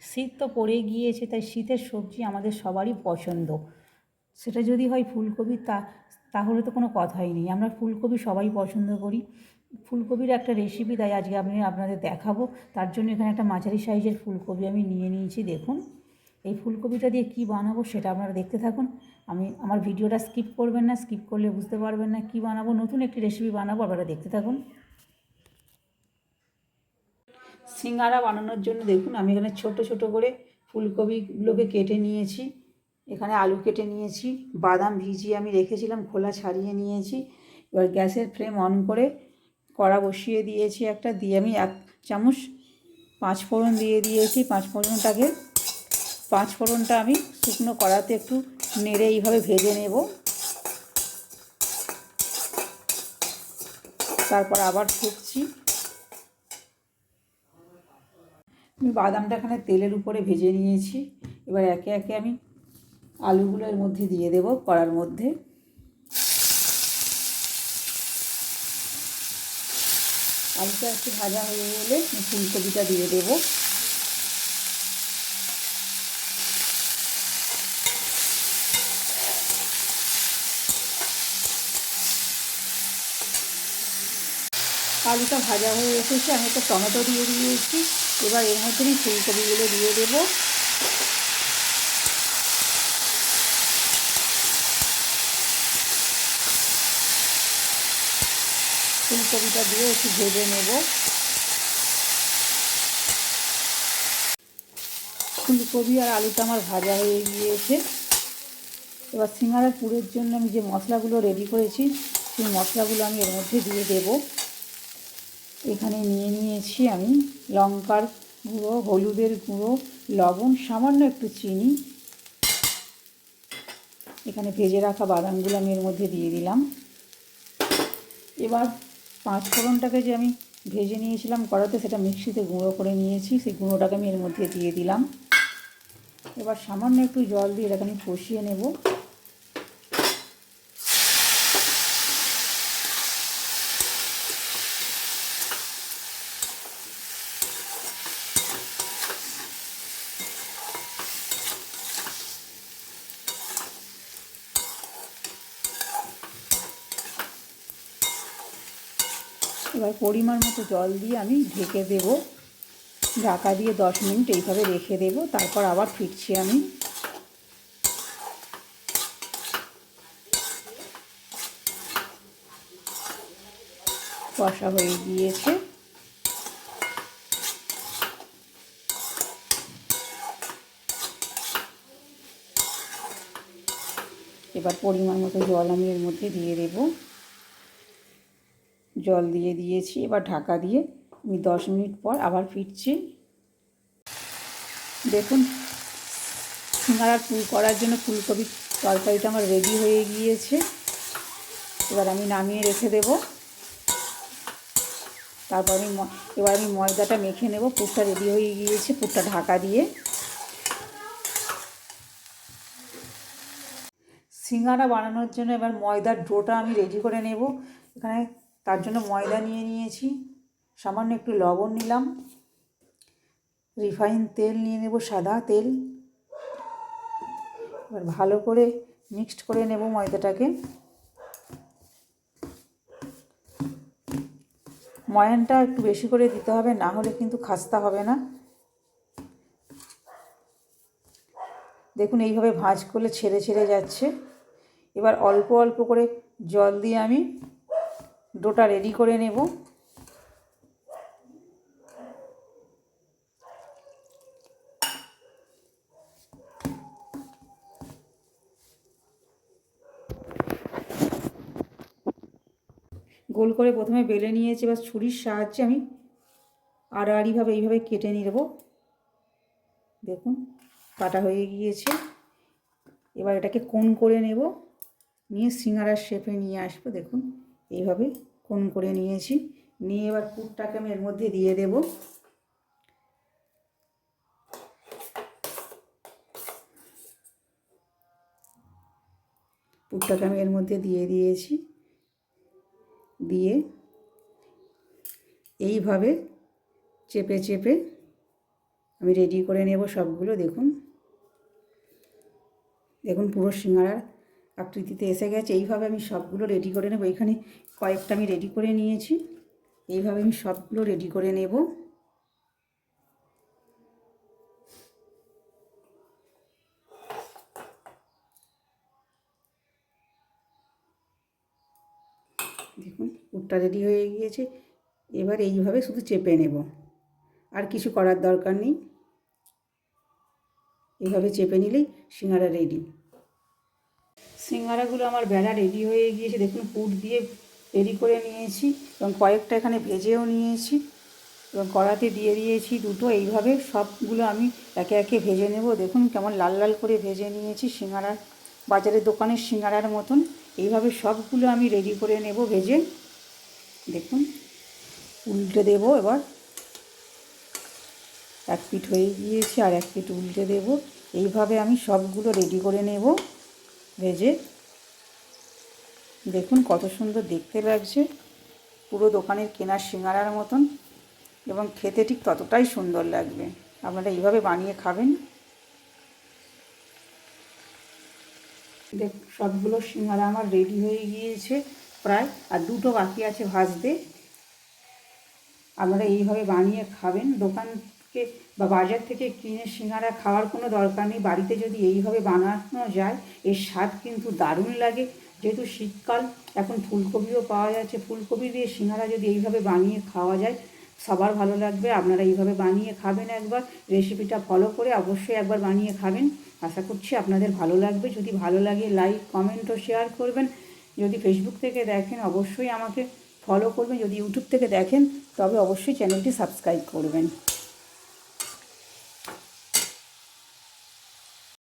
শীত তো পড়ে গিয়েছে, তাই শীতের সবজি আমাদের সবারই পছন্দ। সেটা যদি হয় ফুলকপি, তাহলে তো কোনো কথাই নেই। আমরা ফুলকপি সবাই পছন্দ করি। ফুলকপির একটা রেসিপি তাই আজকে আপনাদের দেখাবো। তার জন্য এখানে একটা মাঝারি সাইজের ফুলকপি আমি নিয়ে নিয়েছি। দেখুন, এই ফুলকপিটা দিয়ে কী বানাবো সেটা আপনারা দেখতে থাকুন। আমার ভিডিওটা স্কিপ করবেন না, স্কিপ করলে বুঝতে পারবেন না কী বানাবো। নতুন একটি রেসিপি বানাবো, আপনারা দেখতে থাকুন। সিঙ্গারা বানানোর জন্য দেখুন আমি এখানে ছোট ছোট করে ফুলকপিগুলোকে কেটে নিয়েছি। এখানে আলু কেটে নিয়েছি, বাদাম ভিজিয়ে আমি রেখেছিলাম, খোলা ছাড়িয়ে নিয়েছি। এবার গ্যাসের ফ্লেম অন করে কড়া বসিয়ে দিয়েছি একটা, দিয়ে আমি 1 চামচ 5 ফোড়ন দিয়ে দিয়েছি। 5 ফোড়নটা আমি শুকনো কড়াতে একটু নেড়ে এইভাবে ভেজে নেব। তারপর আবার ফুটছি। আমি বাদামটা এখানে তেলের উপরে ভেজে নিয়েছি। এবার একে একে আমি আলুগুলো এর মধ্যে দিয়ে দেব কড়ার মধ্যে। আলুটা একটু ভাজা হয়ে গেলে ফুলকপিটা দিয়ে দেব। আলুটা ভাজা হয়ে এসেছে, আমি একটা টমেটো দিয়ে দিয়েছি। এবার এর মধ্যে আমি ফুলকপিগুলো দিয়ে দেব। ফুলকপিটা দিয়ে একটু ভেজে নেব। ফুলকপি আর আলুটা আমার ভাজা হয়ে গিয়েছে। এবার সিঙ্গারার পুরের জন্য আমি যে মশলাগুলো রেডি করেছি সেই মশলাগুলো আমি এর মধ্যে দিয়ে দেব। এখানে নিয়ে নিয়েছি আমি লঙ্কার গুঁড়ো, হলুদের গুঁড়ো, লবণ, সামান্য একটু চিনি। এখানে ভেজে রাখা বাদামগুলো আমি এর মধ্যে দিয়ে দিলাম। এবার 5 ফোড়নটাকে যে আমি ভেজে নিয়েছিলাম কড়াতে, সেটা মিক্সিতে গুঁড়ো করে নিয়েছি, সেই গুঁড়োটাকে আমি এর মধ্যে দিয়ে দিলাম। এবার সামান্য একটু জল দিয়ে এটাকে আমি কষিয়ে নেব। এবার পরিমাণ মতো জল দিয়ে আমি ঢেকে দেব। ঢাকা দিয়ে 10 মিনিট এইভাবে রেখে দেব। তারপর আবার ফিরছি আমি। কষা হয়ে গিয়েছে। এবার পরিমাণ মতো জল আমি এর মধ্যে দিয়ে দেব। জল দিয়ে দিয়েছি। এবার ঢাকা দিয়ে আমি 10 মিনিট পর আবার ফিরছি। দেখুন, সিঙ্গারার পুর করার জন্য ফুলকপির তরকারিটা আমার রেডি হয়ে গিয়েছে। এবার আমি নামিয়ে রেখে দেব। তারপর এবার আমি ময়দাটা মেখে নেব। পুরটা রেডি হয়ে গিয়েছে, পুরটা ঢাকা দিয়ে। সিঙ্গারা বানানোর জন্য এবার ময়দার ডোটা আমি রেডি করে নেব। এখানে তার জন্য ময়দা নিয়ে নিয়েছি, সামান্য একটু লবণ নিলাম, রিফাইন তেল নিয়ে নেব, সাদা তেল। এবার ভালো করে মিক্সড করে নেব ময়দাটাকে। ময়ানটা একটু বেশি করে দিতে হবে, না হলে কিন্তু খাস্তা হবে না। দেখুন এইভাবে ভাঁজ করলে ছেড়ে ছেড়ে যাচ্ছে। এবার অল্প অল্প করে জল দিয়ে আমি ডোটা রেডি করে নেব। গোল করে প্রথমে বেলে নিয়েছি, এবার ছুরির সাহায্যে আমি আড়াআড়িভাবে এইভাবে কেটে নেব। দেখুন কাটা হয়ে গিয়েছে। এবার এটাকে কোণ করে নেব, নিয়ে সিঙ্গারার শেপে নিয়ে আসবো। দেখুন এইভাবে কোণ করে নিয়েছি। নিয়ে এবার পুরটাকে আমি এর মধ্যে দিয়ে দেব। পুরটাকে আমি এর মধ্যে দিয়ে দিয়েছি। দিয়ে এইভাবে চেপে চেপে আমি রেডি করে নেব সবগুলো। দেখুন দেখুন পুরো সিঙ্গাড়ার আকৃতিতে এসে গেছে। এইভাবে আমি সবগুলো রেডি করে নেব। এখানে কয়েকটা আমি রেডি করে নিয়েছি, এইভাবে আমি সবগুলো রেডি করে নেব। দেখুন পুরটা রেডি হয়ে গিয়েছে। এবার এইভাবে শুধু চেপে নেব, আর কিছু করার দরকার নেই। এইভাবে চেপে নিলেই সিঙ্গাড়া রেডি। সিঙ্গাড়াগুলো আমার বেলা রেডি হয়ে গিয়েছে। দেখুন পুর দিয়ে রেডি করে নিয়েছি এবং কয়েকটা এখানে ভেজেও নিয়েছি এবং কড়াতে দিয়ে দিয়েছি দুটো। এইভাবে সবগুলো আমি একে একে ভেজে নেব। দেখুন কেমন লাল লাল করে ভেজে নিয়েছি, সিঙ্গাড়ার বাজারের দোকানের সিঙ্গাড়ার মতন। এইভাবে সবগুলো আমি রেডি করে নেব ভেজে। দেখুন উল্টে দেব এবার। এক পিঠ হয়ে গিয়েছে আর এক পিঠ উল্টে দেব। এইভাবে আমি সবগুলো রেডি করে নেব ভেজে। দেখুন কত সুন্দর দেখতে লাগছে, পুরো দোকানের কেনার সিঙ্গাড়ার মতন, এবং খেতে ঠিক ততটাই সুন্দর লাগবে। আপনারা এইভাবে বানিয়ে খাবেন। সবগুলো সিঙ্গাড়া আমার রেডি হয়ে গিয়েছে প্রায়, আর দুটো বাকি আছে ভাজতে। আপনারা এইভাবে বানিয়ে খাবেন। দোকান থেকে বা বাজার থেকে কিনে সিঙ্গাড়া খাওয়ার কোনো দরকার নেই। বাড়িতে যদি এইভাবে বানানো যায় এর স্বাদ কিন্তু দারুণ লাগে। যেহেতু শীতকাল, এখন ফুলকপিও পাওয়া যাচ্ছে, ফুলকপি দিয়ে সিঙ্গাড়া যদি এইভাবে বানিয়ে খাওয়া যায় সবার ভালো লাগবে। আপনারা এইভাবে বানিয়ে খাবেন একবার, রেসিপিটা ফলো করে অবশ্যই একবার বানিয়ে খাবেন। আশা করছি আপনাদের ভালো লাগবে। যদি ভালো লাগে লাইক কমেন্ট ও শেয়ার করবেন। যদি ফেসবুক থেকে দেখেন অবশ্যই আমাকে ফলো করবেন। যদি ইউটিউব থেকে দেখেন তবে অবশ্যই চ্যানেলটি সাবস্ক্রাইব করবেন।